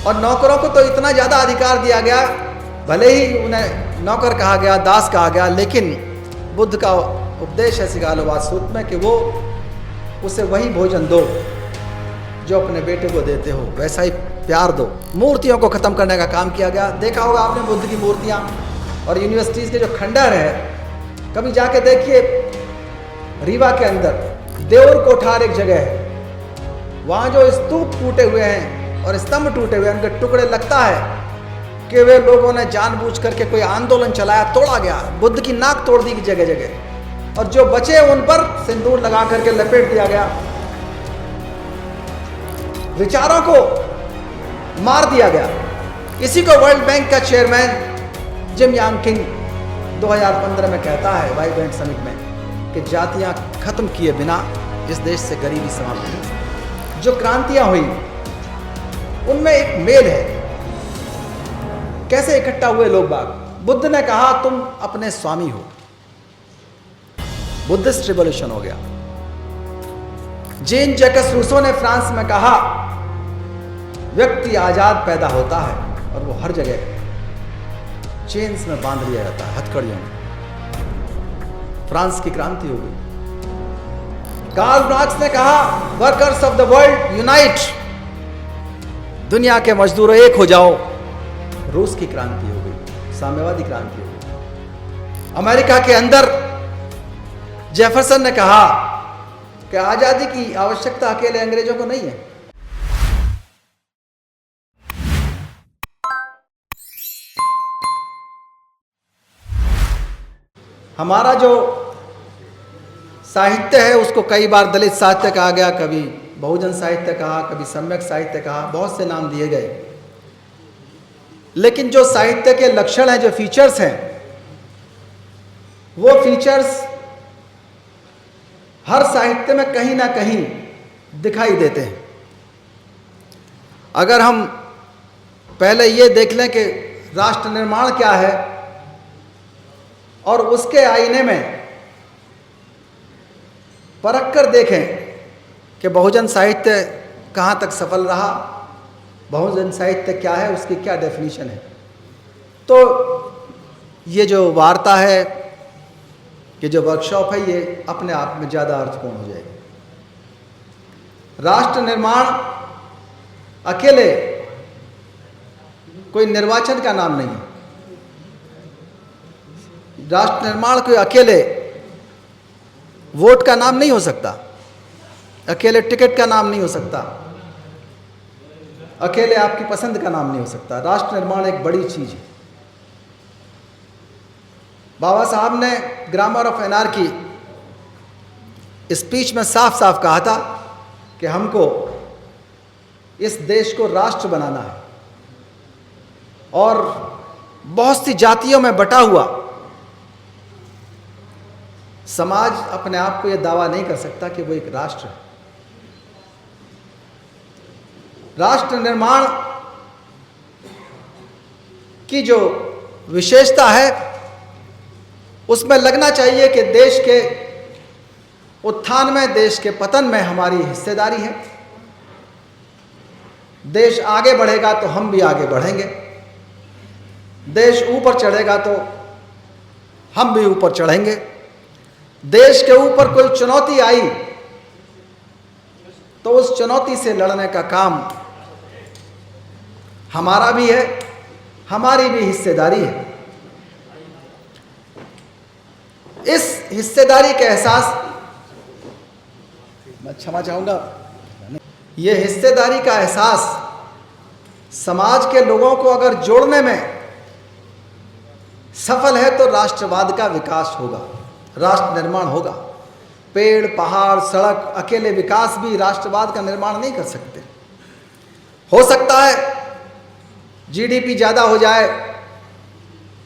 और नौकरों को तो इतना ज़्यादा अधिकार दिया गया, भले ही उन्हें नौकर कहा गया, दास कहा गया, लेकिन बुद्ध का उपदेश है सिगालोवाद सूत्र में कि वो उसे वही भोजन दो जो अपने बेटे को देते हो, वैसा ही प्यार दो। मूर्तियों को ख़त्म करने का काम किया गया। देखा होगा आपने बुद्ध की मूर्तियाँ और यूनिवर्सिटीज़ के जो खंडहर है, कभी जाके देखिए रीवा के अंदर देवर कोठार एक जगह है, वहाँ जो स्तूप टूटे हुए हैं और स्तंभ टूटे हुए हैं, उनके टुकड़े लगता है कि वे लोगों ने जानबूझ करके कोई आंदोलन चलाया, तोड़ा गया, बुद्ध की नाक तोड़ दी जगह जगह, और जो बचे उन पर सिंदूर लगा करके लपेट दिया गया, विचारों को मार दिया गया। इसी को वर्ल्ड बैंक का चेयरमैन जिम यांग किंग 2015 में कहता है वाइब्रेंट समिट में कि जातियां खत्म किए बिना इस देश से गरीबी समाप्त नहीं। जो क्रांतियां हुई उनमें एक मेल है, कैसे इकट्ठा हुए लोग बाग। बुद्ध ने कहा तुम अपने स्वामी हो, बुद्धिस्ट रिवॉल्यूशन हो गया। जीन जैकस रूसो ने फ्रांस में कहा व्यक्ति आजाद पैदा होता है और वो हर जगह चेन्स में बांध लिया जाता है, हथकड़ियों में। फ्रांस की क्रांति हो गई। कार्ल मार्क्स ने कहा workers of the world unite, दुनिया के मजदूरों एक हो जाओ। रूस की क्रांति हो गई, साम्यवादी क्रांति हो गई। अमेरिका के अंदर जेफरसन ने कहा कि आजादी की आवश्यकता अकेले अंग्रेजों को नहीं है। हमारा जो साहित्य है उसको कई बार दलित साहित्य कहा गया, कभी बहुजन साहित्य कहा, कभी सम्यक साहित्य कहा, बहुत से नाम दिए गए। लेकिन जो साहित्य के लक्षण हैं, जो फीचर्स हैं, वो फीचर्स हर साहित्य में कहीं ना कहीं दिखाई देते हैं। अगर हम पहले ये देख लें कि राष्ट्र निर्माण क्या है और उसके आईने में परख कर देखें कि बहुजन साहित्य कहाँ तक सफल रहा, बहुजन साहित्य क्या है, उसकी क्या डेफिनेशन है, तो ये जो वार्ता है, कि जो वर्कशॉप है, ये अपने आप में ज़्यादा अर्थपूर्ण हो जाएगी। राष्ट्र निर्माण अकेले कोई निर्वाचन का नाम नहीं है। राष्ट्र निर्माण कोई अकेले वोट का नाम नहीं हो सकता, अकेले टिकट का नाम नहीं हो सकता, अकेले आपकी पसंद का नाम नहीं हो सकता। राष्ट्र निर्माण एक बड़ी चीज है। बाबा साहब ने ग्रामर ऑफ एनार्की स्पीच में साफ साफ कहा था कि हमको इस देश को राष्ट्र बनाना है, और बहुत सी जातियों में बटा हुआ समाज अपने आप को यह दावा नहीं कर सकता कि वो एक राष्ट्र है। राष्ट्र निर्माण की जो विशेषता है उसमें लगना चाहिए कि देश के उत्थान में, देश के पतन में हमारी हिस्सेदारी है। देश आगे बढ़ेगा तो हम भी आगे बढ़ेंगे, देश ऊपर चढ़ेगा तो हम भी ऊपर चढ़ेंगे। देश के ऊपर कोई चुनौती आई तो उस चुनौती से लड़ने का काम हमारा भी है, हमारी भी हिस्सेदारी है। इस हिस्सेदारी का एहसास, मैं क्षमा चाहूंगा, ये हिस्सेदारी का एहसास समाज के लोगों को अगर जोड़ने में सफल है तो राष्ट्रवाद का विकास होगा, राष्ट्र निर्माण होगा। पेड़, पहाड़, सड़क, अकेले विकास भी राष्ट्रवाद का निर्माण नहीं कर सकते। हो सकता है जीडीपी ज़्यादा हो जाए,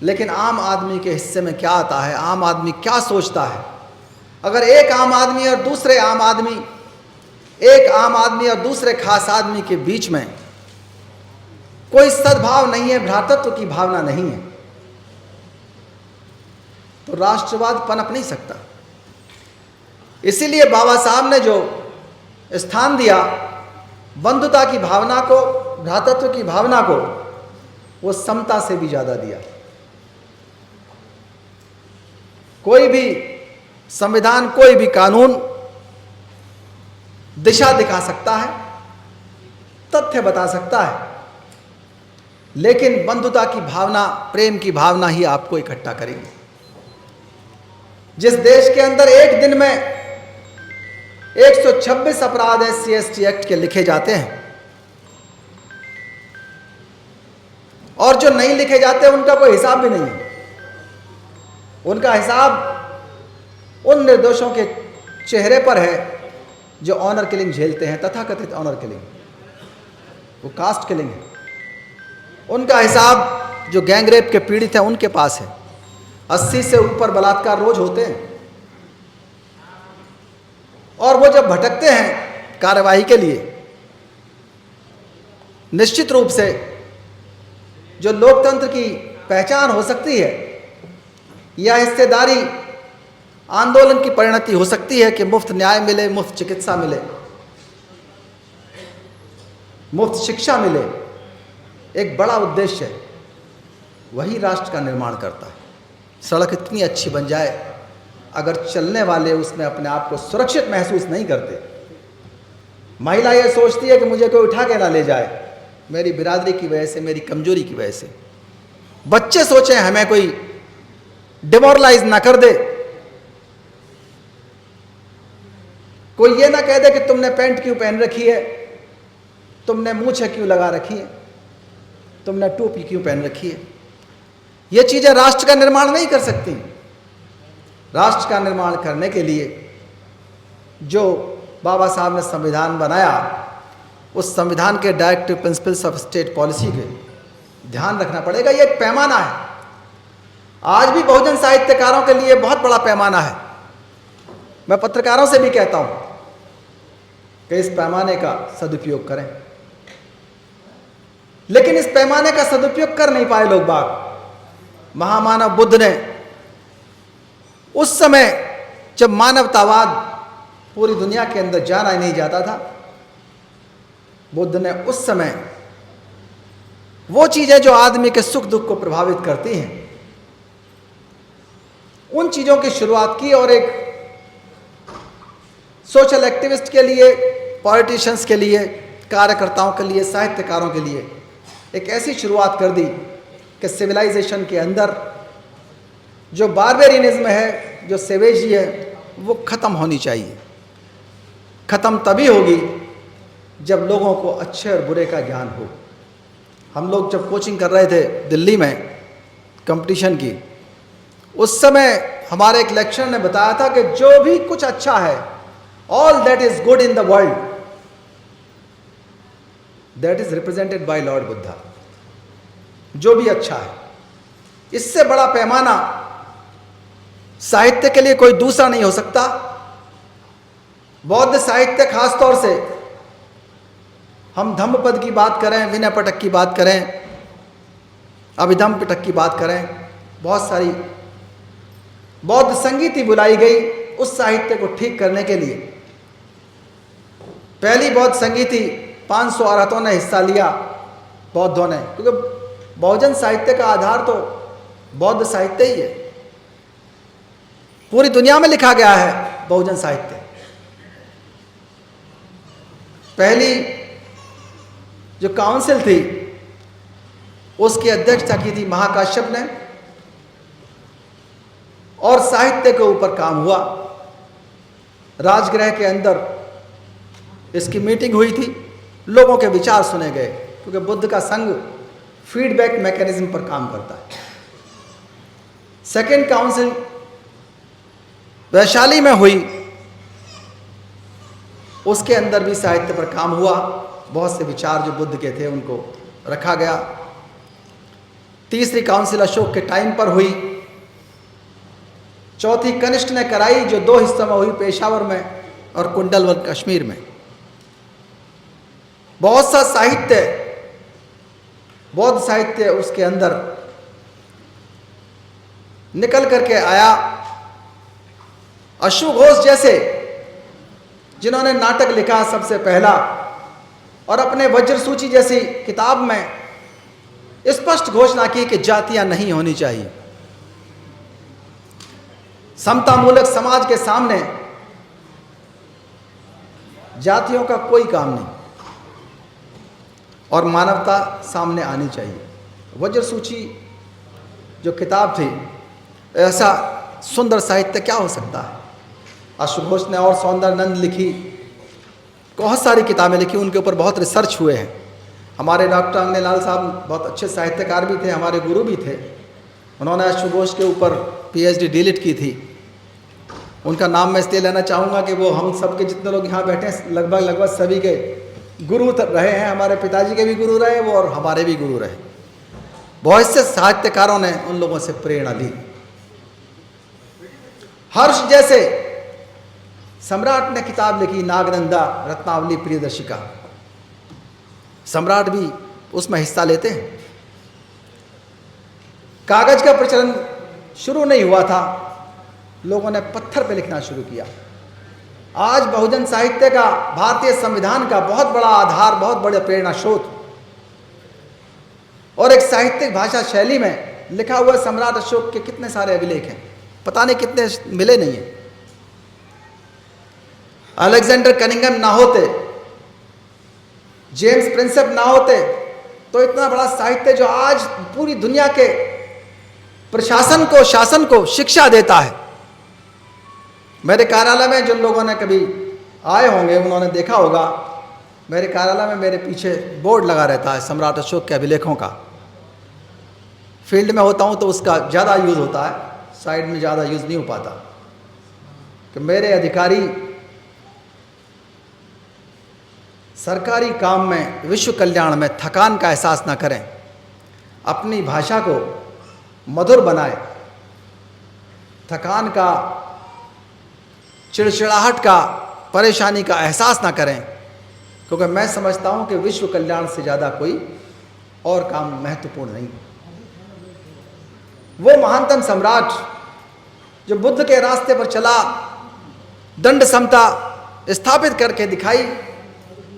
लेकिन आम आदमी के हिस्से में क्या आता है, आम आदमी क्या सोचता है। अगर एक आम आदमी और दूसरे आम आदमी, एक आम आदमी और दूसरे खास आदमी के बीच में कोई सद्भाव नहीं है, भ्रातृत्व की भावना नहीं है, तो राष्ट्रवाद पनप नहीं सकता। इसीलिए बाबा साहब ने जो स्थान दिया बंधुता की भावना को, भ्रातृत्व की भावना को वो समता से भी ज़्यादा दिया। कोई भी संविधान, कोई भी कानून दिशा दिखा सकता है, तथ्य बता सकता है, लेकिन बंधुता की भावना, प्रेम की भावना ही आपको इकट्ठा करेगी। जिस देश के अंदर एक दिन में 126 अपराध SC/ST एक्ट के लिखे जाते हैं और जो नहीं लिखे जाते उनका कोई हिसाब भी नहीं है। उनका हिसाब उन निर्दोषों के चेहरे पर है जो ऑनर किलिंग झेलते हैं, तथाकथित ऑनर किलिंग, वो कास्ट किलिंग है। उनका हिसाब जो गैंगरेप के पीड़ित हैं उनके पास है। 80 से ऊपर बलात्कार रोज होते हैं और वो जब भटकते हैं कार्यवाही के लिए, निश्चित रूप से जो लोकतंत्र की पहचान हो सकती है या हिस्सेदारी आंदोलन की परिणति हो सकती है कि मुफ्त न्याय मिले, मुफ्त चिकित्सा मिले, मुफ्त शिक्षा मिले, एक बड़ा उद्देश्य है, वही राष्ट्र का निर्माण करता है। सड़क इतनी अच्छी बन जाए, अगर चलने वाले उसमें अपने आप को सुरक्षित महसूस नहीं करते, महिला ये सोचती है कि मुझे कोई उठा के ना ले जाए, मेरी बिरादरी की वजह से, मेरी कमजोरी की वजह से, बच्चे सोचें हमें कोई डिमोरलाइज ना कर दे, कोई ये ना कह दे कि तुमने पैंट क्यों पहन रखी है, तुमने मूंछ क्यों लगा रखी है, तुमने टोपी क्यों पहन रखी है। ये चीजें राष्ट्र का निर्माण नहीं कर सकती। राष्ट्र का निर्माण करने के लिए जो बाबा साहब ने संविधान बनाया, उस संविधान के directive principles of state policy के ध्यान रखना पड़ेगा। ये एक पैमाना है, आज भी बहुजन साहित्यकारों के लिए बहुत बड़ा पैमाना है। मैं पत्रकारों से भी कहता हूं कि इस पैमाने का सदुपयोग करें, लेकिन इस पैमाने का सदुपयोग कर नहीं पाए लोग बाग। महामानव बुद्ध ने उस समय जब मानवतावाद पूरी दुनिया के अंदर जाना ही नहीं जाता था, बुद्ध ने उस समय वो चीजें जो आदमी के सुख दुख को प्रभावित करती हैं, उन चीजों की शुरुआत की और एक सोशल एक्टिविस्ट के लिए, पॉलिटिशियंस के लिए, कार्यकर्ताओं के लिए, साहित्यकारों के लिए एक ऐसी शुरुआत कर दी कि सिविलाइजेशन के अंदर जो बारबेरियनिज्म है, जो सेवेजी है, वो ख़त्म होनी चाहिए। ख़त्म तभी होगी जब लोगों को अच्छे और बुरे का ज्ञान हो। हम लोग जब कोचिंग कर रहे थे दिल्ली में कंपटीशन की, उस समय हमारे एक लेक्चरर ने बताया था कि जो भी कुछ अच्छा है, all that is good in the world, that is represented by Lord Buddha. जो भी अच्छा है, इससे बड़ा पैमाना साहित्य के लिए कोई दूसरा नहीं हो सकता। बौद्ध साहित्य खासतौर से, हम धम्मपद की बात करें, विनय पिटक की बात करें, अभिधम्म पिटक की बात करें, बहुत सारी बौद्ध संगीति बुलाई गई उस साहित्य को ठीक करने के लिए। पहली बौद्ध संगीति 500 अरहतों ने हिस्सा लिया, बौद्धों ने, क्योंकि बहुजन साहित्य का आधार तो बौद्ध साहित्य ही है। पूरी दुनिया में लिखा गया है बहुजन साहित्य। पहली जो काउंसिल थी उसकी अध्यक्षता की थी महाकाश्यप ने, और साहित्य के ऊपर काम हुआ। राजगृह के अंदर इसकी मीटिंग हुई थी, लोगों के विचार सुने गए, क्योंकि बुद्ध का संघ फीडबैक मैकेनिज्म पर काम करता है। सेकेंड काउंसिल वैशाली में हुई, उसके अंदर भी साहित्य पर काम हुआ, बहुत से विचार जो बुद्ध के थे उनको रखा गया। तीसरी काउंसिल अशोक के टाइम पर हुई। चौथी कनिष्ठ ने कराई, जो 2 हिस्सों में हुई, पेशावर में और कुंडलवन कश्मीर में। बहुत सा साहित्य, बौद्ध साहित्य उसके अंदर निकल करके आया। अशु घोष जैसे जिन्होंने नाटक लिखा सबसे पहला, और अपने वज्र सूची जैसी किताब में स्पष्ट घोषणा की कि जातियां नहीं होनी चाहिए। समतामूलक समाज के सामने जातियों का कोई काम नहीं और मानवता सामने आनी चाहिए। वज्र सूची जो किताब थी, ऐसा सुंदर साहित्य क्या हो सकता है। अश्वघोष ने और सौंदर्यनंद लिखी, बहुत सारी किताबें लिखी, उनके ऊपर बहुत रिसर्च हुए हैं। हमारे डॉक्टर अंगनेलाल साहब बहुत अच्छे साहित्यकार भी थे, हमारे गुरु भी थे। उन्होंने अश्वघोष के ऊपर PhD डीलिट की थी। उनका नाम मैं इसलिए लेना चाहूँगा कि वो हम सब के जितने लोग यहाँ बैठे हैं लगभग सभी के गुरु रहे हैं। हमारे पिताजी के भी गुरु रहे वो और हमारे भी गुरु रहे। बहुत से साहित्यकारों ने उन लोगों से प्रेरणा ली। हर्ष जैसे सम्राट ने किताब लिखी, नागनंदा रत्नावली प्रियदर्शिका। सम्राट भी उसमें हिस्सा लेते हैं। कागज का प्रचलन शुरू नहीं हुआ था, लोगों ने पत्थर पे लिखना शुरू किया। आज बहुजन साहित्य का, भारतीय संविधान का बहुत बड़ा आधार, बहुत बड़े प्रेरणा स्रोत और एक साहित्यिक भाषा शैली में लिखा हुआ सम्राट अशोक के कितने सारे अभिलेख हैं, पता नहीं कितने मिले नहीं है। अलेक्जेंडर कनिंघम ना होते, जेम्स प्रिंसेप ना होते तो इतना बड़ा साहित्य जो आज पूरी दुनिया के प्रशासन को, शासन को शिक्षा देता है। मेरे कार्यालय में जिन लोगों ने कभी आए होंगे उन्होंने देखा होगा, मेरे कार्यालय में मेरे पीछे बोर्ड लगा रहता है सम्राट अशोक के अभिलेखों का। फील्ड में होता हूँ तो उसका ज़्यादा यूज़ होता है, साइड में ज़्यादा यूज़ नहीं हो पाता कि मेरे अधिकारी सरकारी काम में, विश्व कल्याण में थकान का एहसास ना करें, अपनी भाषा को मधुर बनाए, थकान का, चिड़चिड़ाहट का, परेशानी का एहसास ना करें, क्योंकि मैं समझता हूं कि विश्व कल्याण से ज़्यादा कोई और काम महत्वपूर्ण नहीं। वो महानतम सम्राट जो बुद्ध के रास्ते पर चला, दंड समता स्थापित करके दिखाई,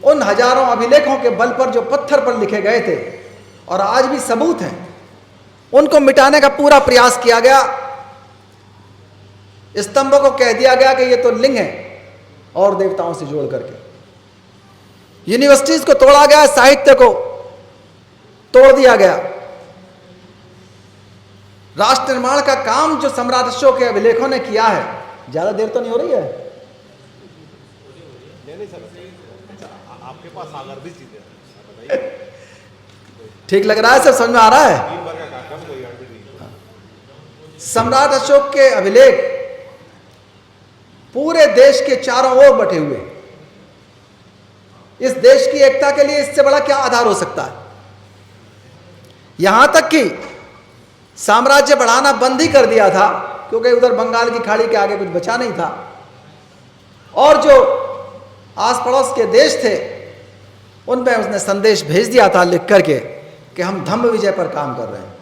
उन हजारों अभिलेखों के बल पर जो पत्थर पर लिखे गए थे और आज भी सबूत हैं, उनको मिटाने का पूरा प्रयास किया गया। स्तंभों को कह दिया गया कि ये तो लिंग है और देवताओं से जोड़ करके। यूनिवर्सिटीज को तोड़ा गया, साहित्य को तोड़ दिया गया। राष्ट्र निर्माण का काम जो सम्राट अशोक के अभिलेखों ने किया है, ज्यादा देर तो नहीं हो रही है, आपके पास सागर भी चीजें ठीक लग रहा है, सब समझ में आ रहा है। सम्राट अशोक के अभिलेख पूरे देश के चारों ओर बटे हुए। इस देश की एकता के लिए इससे बड़ा क्या आधार हो सकता है। यहां तक कि साम्राज्य बढ़ाना बंद ही कर दिया था, क्योंकि उधर बंगाल की खाड़ी के आगे कुछ बचा नहीं था। और जो आस पड़ोस के देश थे उनमें उसने संदेश भेज दिया था लिख करके कि हम धम्म विजय पर काम कर रहे हैं।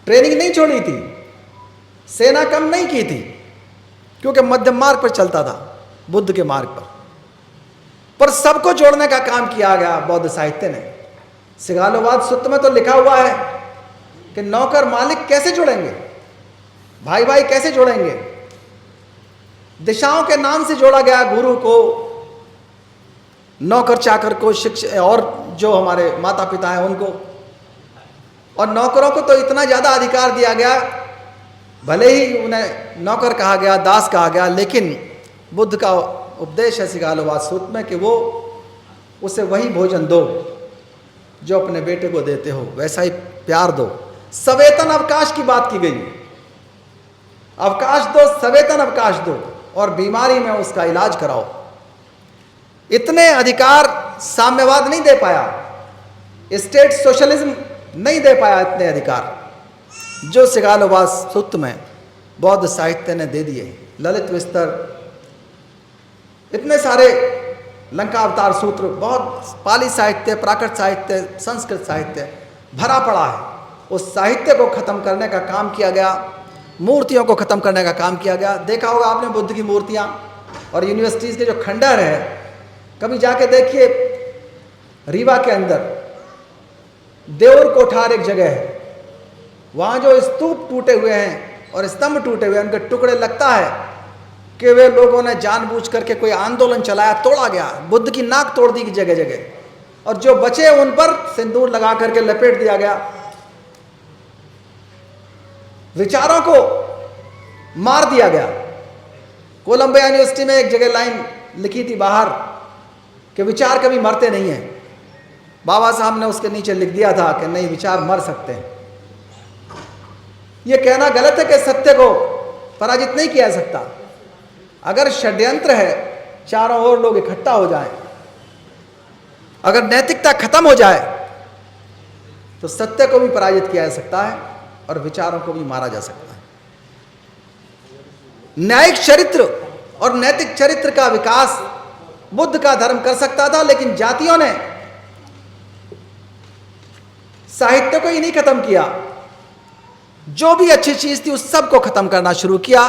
ट्रेनिंग नहीं छोड़ी थी, सेना कम नहीं की थी, क्योंकि मध्यम मार्ग पर चलता था, बुद्ध के मार्ग पर सबको जोड़ने का काम किया गया बौद्ध साहित्य ने। सिगालोवाद सूत्र में तो लिखा हुआ है कि नौकर मालिक कैसे जुड़ेंगे, भाई भाई कैसे जोड़ेंगे। दिशाओं के नाम से जोड़ा गया, गुरु को, नौकर चाकर को, शिक्षक और जो हमारे माता पिता हैं उनको। और नौकरों को तो इतना ज़्यादा अधिकार दिया गया, भले ही उन्हें नौकर कहा गया, दास कहा गया, लेकिन बुद्ध का उपदेश है सिगालोवाद सूत्र में कि वो उसे वही भोजन दो जो अपने बेटे को देते हो, वैसा ही प्यार दो। सवेतन अवकाश की बात की गई, अवकाश दो, सवेतन अवकाश दो और बीमारी में उसका इलाज कराओ। इतने अधिकार साम्यवाद नहीं दे पाया, स्टेट सोशलिज्म नहीं दे पाया इतने अधिकार जो सिगालोवाद सूत्र में बौद्ध साहित्य ने दे दिए। ललित विस्तर, इतने सारे लंका अवतार सूत्र, बहुत पाली साहित्य, प्राकृत साहित्य, संस्कृत साहित्य भरा पड़ा है। उस साहित्य को खत्म करने का काम किया गया, मूर्तियों को खत्म करने का काम किया गया। देखा होगा आपने बुद्ध की मूर्तियां और यूनिवर्सिटीज़ के जो खंडहर है, कभी जाके देखिए रीवा के अंदर देवर कोठार एक जगह है, वहां जो स्तूप टूटे हुए हैं और स्तंभ टूटे हुए हैं, उनके टुकड़े, लगता है कि वे लोगों ने जानबूझ करके कोई आंदोलन चलाया, तोड़ा गया, बुद्ध की नाक तोड़ दी जगह जगह, और जो बचे उन पर सिंदूर लगा करके लपेट दिया गया। विचारों को मार दिया गया। कोलंबिया यूनिवर्सिटी में एक जगह लाइन लिखी थी बाहर कि विचार कभी मरते नहीं हैं। बाबा साहब ने उसके नीचे लिख दिया था कि नहीं, विचार मर सकते हैं। यह कहना गलत है कि सत्य को पराजित नहीं किया जा सकता। अगर षड्यंत्र है, चारों ओर लोग इकट्ठा हो जाएं, अगर नैतिकता खत्म हो जाए, तो सत्य को भी पराजित किया जा सकता है और विचारों को भी मारा जा सकता है। न्यायिक चरित्र और नैतिक चरित्र का विकास बुद्ध का धर्म कर सकता था, लेकिन जातियों ने साहित्य को ही नहीं खत्म किया, जो भी अच्छी चीज थी उस सब को खत्म करना शुरू किया।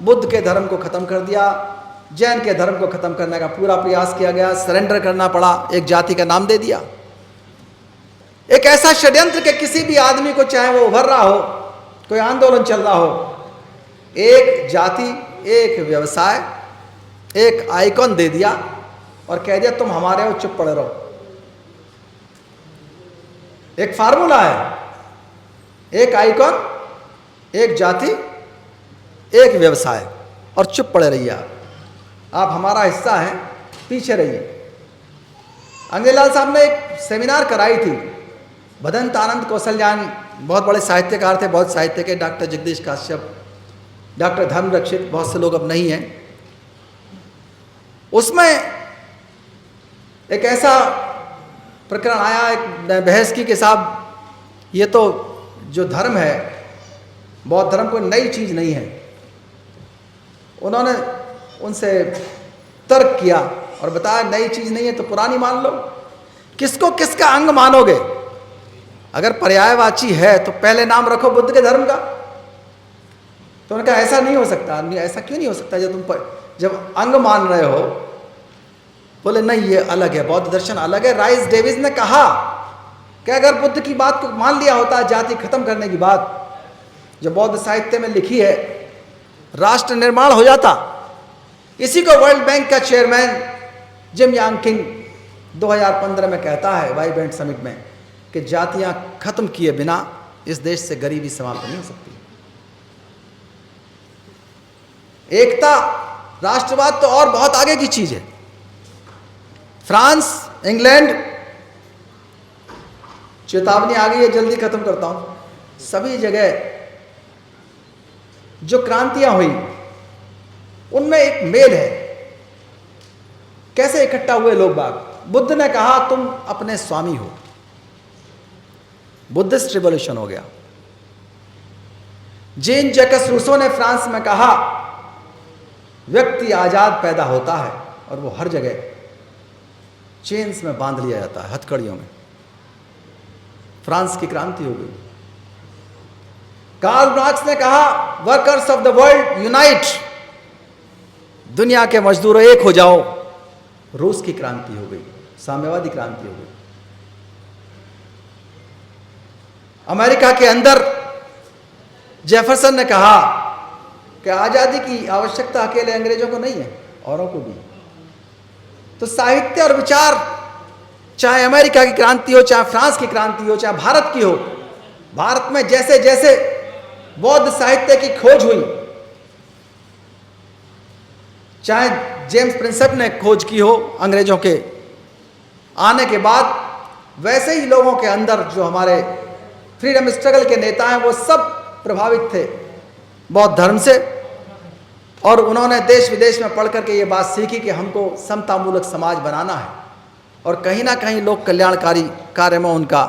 बुद्ध के धर्म को खत्म कर दिया, जैन के धर्म को खत्म करने का पूरा प्रयास किया गया, सरेंडर करना पड़ा, एक जाति का नाम दे दिया। एक ऐसा षड्यंत्र कि किसी भी आदमी को, चाहे वो उभर रहा हो, कोई आंदोलन चल रहा हो, एक जाति, एक व्यवसाय, एक आइकॉन दे दिया और कह दिया तुम हमारे हो, चुप पड़े रहो। एक फार्मूला है, एक आइकॉन, एक जाति, एक व्यवसाय, और चुप पड़े रहिए। आप हमारा हिस्सा हैं, पीछे रहिए। अंजनीलाल साहब ने एक सेमिनार कराई थी। भदंत आनंद कौशल्यान बहुत बड़े साहित्यकार थे, बहुत साहित्य के, डॉक्टर जगदीश काश्यप, डॉक्टर धर्मरक्षित, बहुत से लोग अब नहीं हैं। उसमें एक ऐसा प्रकरण आया, एक बहस की कि साहब ये तो जो धर्म है, बौद्ध धर्म कोई नई चीज नहीं है। उन्होंने उनसे तर्क किया और बताया नई चीज नहीं है तो पुरानी मान लो। किसको किसका अंग मानोगे? अगर पर्यायवाची है तो पहले नाम रखो बुद्ध के धर्म का। तो उन्होंने कहा ऐसा नहीं हो सकता। ऐसा क्यों नहीं हो सकता? जब अंग मान रहे हो, बोले नहीं ये अलग है, बौद्ध दर्शन अलग है। राइस डेविस ने कहा कि अगर बुद्ध की बात को मान लिया होता, जाति खत्म करने की बात जो बौद्ध साहित्य में लिखी है, राष्ट्र निर्माण हो जाता। इसी को वर्ल्ड बैंक का चेयरमैन जिम यांग किंग 2015 में कहता है वाइब्रेंट समिट में कि जातियां खत्म किए बिना इस देश से गरीबी समाप्त नहीं हो सकती। एकता, राष्ट्रवाद तो और बहुत आगे की चीज है। फ्रांस, इंग्लैंड, चेतावनी आ गई है, जल्दी खत्म करता हूं। सभी जगह जो क्रांतियां हुई उनमें एक मेल है। कैसे इकट्ठा हुए लोग बाग? बुद्ध ने कहा तुम अपने स्वामी हो, बुद्धिस्ट रिवॉल्यूशन हो गया। जीन जैकस रूसो ने फ्रांस में कहा व्यक्ति आजाद पैदा होता है और वो हर जगह चेन्स में बांध लिया जाता है, हथकड़ियों में। फ्रांस की क्रांति हो गई। कार्ल मार्क्स ने कहा workers of the world unite, दुनिया के मजदूरों एक हो जाओ। रूस की क्रांति हो गई, साम्यवादी क्रांति हो गई। अमेरिका के अंदर जेफरसन ने कहा कि आजादी की आवश्यकता अकेले अंग्रेजों को नहीं है, औरों को भी। तो साहित्य और विचार, चाहे अमेरिका की क्रांति हो, चाहे फ्रांस की क्रांति हो, चाहे भारत की हो, भारत में जैसे जैसे बौद्ध साहित्य की खोज हुई, चाहे जेम्स प्रिंसेप ने खोज की हो अंग्रेजों के आने के बाद, वैसे ही लोगों के अंदर जो हमारे फ्रीडम स्ट्रगल के नेता हैं वो सब प्रभावित थे बौद्ध धर्म से। और उन्होंने देश विदेश में पढ़ करके ये बात सीखी कि हमको समतामूलक समाज बनाना है, और कहीं ना कहीं लोक कल्याणकारी कार्य में उनका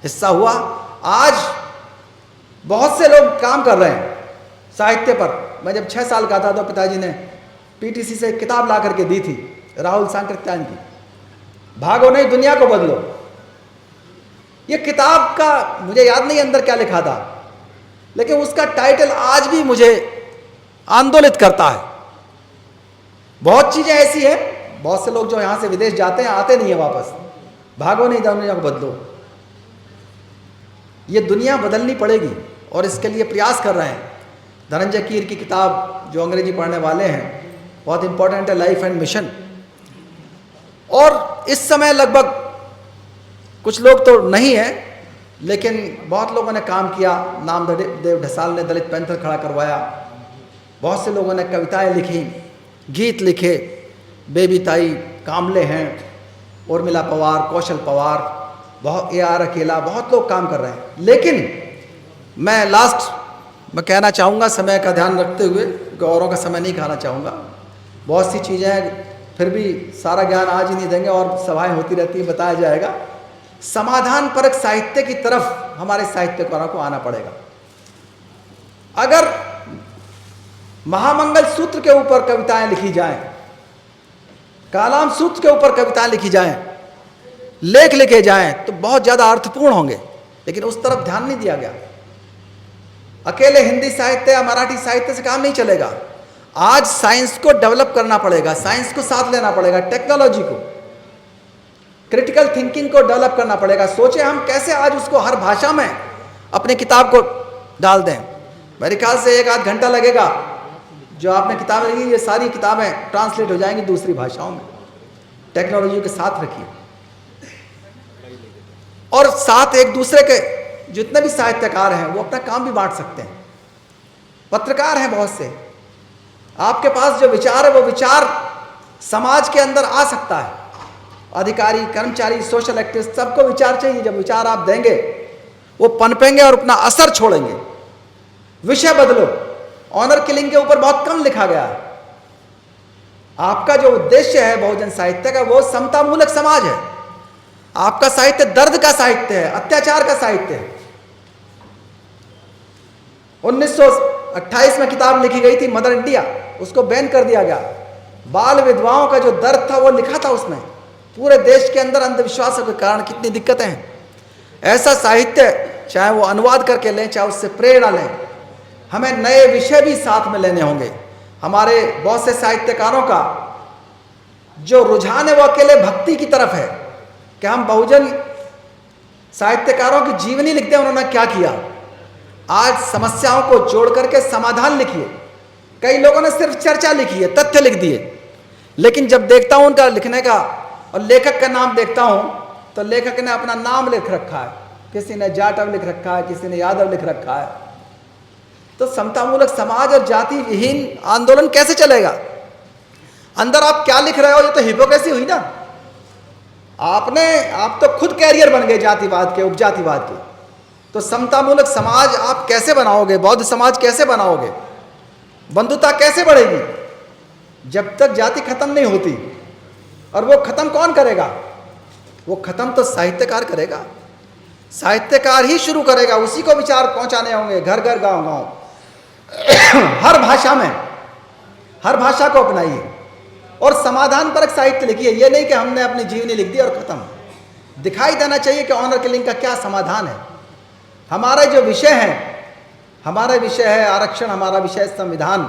हिस्सा हुआ। आज बहुत से लोग काम कर रहे हैं साहित्य पर। मैं जब 6 साल का था तो पिताजी ने पीटीसी से एक किताब ला करके दी थी राहुल सांकृत्यायन की, भागो नहीं दुनिया को बदलो। ये किताब का मुझे याद नहीं अंदर क्या लिखा था, लेकिन उसका टाइटल आज भी मुझे आंदोलित करता है। बहुत चीजें ऐसी हैं बहुत से लोग जो यहाँ से विदेश जाते हैं आते नहीं है वापस। भागो नहीं, दुनिया को बदलो। ये दुनिया बदलनी पड़ेगी और इसके लिए प्रयास कर रहे हैं। धनंजय कीर की किताब जो अंग्रेजी पढ़ने वाले हैं बहुत इंपॉर्टेंट है, लाइफ एंड मिशन। और इस समय लगभग कुछ लोग तो नहीं है लेकिन बहुत लोगों ने काम किया। नामदेव ढसाल ने दलित पैंथर खड़ा करवाया, बहुत से लोगों ने कविताएं लिखी, गीत लिखे, बेबी ताई कामले हैं, उर्मिला पवार, कौशल पवार, बहुत AR अकेला, बहुत लोग काम कर रहे हैं। लेकिन मैं मैं कहना चाहूँगा, समय का ध्यान रखते हुए, औरों का समय नहीं खाना चाहूँगा। बहुत सी चीज़ें हैं, फिर भी सारा ज्ञान आज ही नहीं देंगे और सभाएं होती रहती है, बताया जाएगा। समाधान परक साहित्य की तरफ हमारे साहित्यकारों को आना पड़ेगा। अगर महामंगल सूत्र के ऊपर कविताएं लिखी जाएं, कालाम सूत्र के ऊपर कविताएं लिखी जाएं, लेख लिखे जाएं तो बहुत ज़्यादा अर्थपूर्ण होंगे, लेकिन उस तरफ ध्यान नहीं दिया गया। अकेले हिंदी साहित्य या मराठी साहित्य से काम नहीं चलेगा। आज साइंस को डेवलप करना पड़ेगा, साइंस को साथ लेना पड़ेगा, टेक्नोलॉजी को, क्रिटिकल थिंकिंग को डेवलप करना पड़ेगा। सोचे हम कैसे आज उसको हर भाषा में अपनी किताब को डाल दें। मेरे ख्याल से 1 आध घंटा लगेगा। जो आपने किताबें लिखी, ये सारी किताबें ट्रांसलेट हो जाएंगी दूसरी भाषाओं में। टेक्नोलॉजी के साथ रखिए और साथ एक दूसरे के जितने भी साहित्यकार हैं वो अपना काम भी बांट सकते हैं। पत्रकार हैं बहुत से, आपके पास जो विचार है वो विचार समाज के अंदर आ सकता है। अधिकारी, कर्मचारी, सोशल एक्टिविस्ट, सबको विचार चाहिए। जब विचार आप देंगे वो पनपेंगे और अपना असर छोड़ेंगे। विषय बदलो। ऑनर किलिंग के ऊपर बहुत कम लिखा गया है। आपका जो उद्देश्य है बहुजन साहित्य का वो समतामूलक समाज है। आपका साहित्य दर्द का साहित्य है, अत्याचार का साहित्य है। 1928 में किताब लिखी गई थी मदर इंडिया, उसको बैन कर दिया गया। बाल विधवाओं का जो दर्द था वो लिखा था उसमें। पूरे देश के अंदर अंधविश्वासों के कारण कितनी दिक्कतें हैं। ऐसा साहित्य चाहे वो अनुवाद करके लें, चाहे उससे प्रेरणा लें, हमें नए विषय भी साथ में लेने होंगे। हमारे बहुत से साहित्यकारों का जो रुझान है वो अकेले भक्ति की तरफ है कि हम बहुजन साहित्यकारों की जीवनी लिखते हैं, उन्होंने क्या किया। आज समस्याओं को जोड़ करके समाधान लिखिए। कई लोगों ने सिर्फ चर्चा लिखी है, तथ्य लिख दिए, लेकिन जब देखता हूं उनका लिखने का और लेखक का नाम देखता हूं तो लेखक ने अपना नाम लिख रखा है, किसी ने जाटव लिख रखा है, किसी ने यादव लिख रखा है। तो समतामूलक समाज और जाति विहीन आंदोलन कैसे चलेगा? अंदर आप क्या लिख रहे हो, ये तो हिपोक्रेसी हुई ना। आप तो खुद कैरियर बन गए जातिवाद के, उपजातिवाद के। तो समतामूलक समाज आप कैसे बनाओगे? बौद्ध समाज कैसे बनाओगे? बंधुता कैसे बढ़ेगी जब तक जाति खत्म नहीं होती? और वो खत्म कौन करेगा? वो खत्म तो साहित्यकार करेगा। साहित्यकार ही शुरू करेगा, उसी को विचार पहुंचाने होंगे घर घर, गांव गांव, हर भाषा में। हर भाषा को अपनाइए और समाधान परक साहित्य लिखिए। ये नहीं कि हमने अपनी जीवनी लिख दी और खत्म। दिखाई देना चाहिए कि ऑनर किलिंग का क्या समाधान है। हमारा जो विषय है, हमारा विषय है आरक्षण, हमारा विषय संविधान,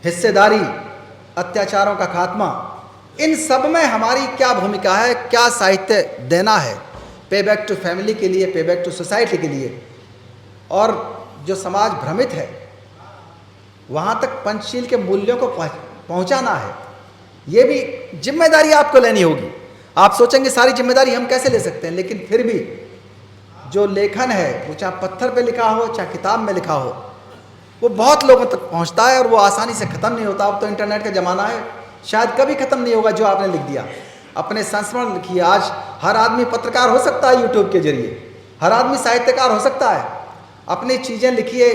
हिस्सेदारी, अत्याचारों का खात्मा। इन सब में हमारी क्या भूमिका है, क्या साहित्य देना है पे बैक टू फैमिली के लिए, पे बैक टू सोसाइटी के लिए। और जो समाज भ्रमित है वहाँ तक पंचशील के मूल्यों को पहुँचाना है। ये भी जिम्मेदारी आपको लेनी होगी। आप सोचेंगे सारी जिम्मेदारी हम कैसे ले सकते हैं, लेकिन फिर भी जो लेखन है वो चाहे पत्थर पे लिखा हो चाहे किताब में लिखा हो, वो बहुत लोगों तक पहुंचता है और वो आसानी से ख़त्म नहीं होता। अब तो इंटरनेट का ज़माना है, शायद कभी ख़त्म नहीं होगा जो आपने लिख दिया। अपने संस्मरण लिखिए। आज हर आदमी पत्रकार हो सकता है यूट्यूब के जरिए, हर आदमी साहित्यकार हो सकता है। अपनी चीज़ें लिखिए,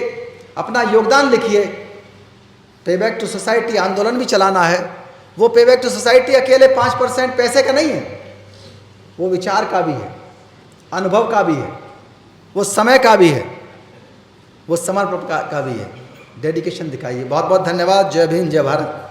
अपना योगदान लिखिए। पे बैक टू सोसाइटी आंदोलन भी चलाना है। वो पे बैक टू सोसाइटी अकेले 5% पैसे का नहीं है, वो विचार का भी है, अनुभव का भी है, वो समय का भी है, वो समर्पण का भी है। डेडिकेशन दिखाइए। बहुत बहुत धन्यवाद। जय भीम, जय भारत।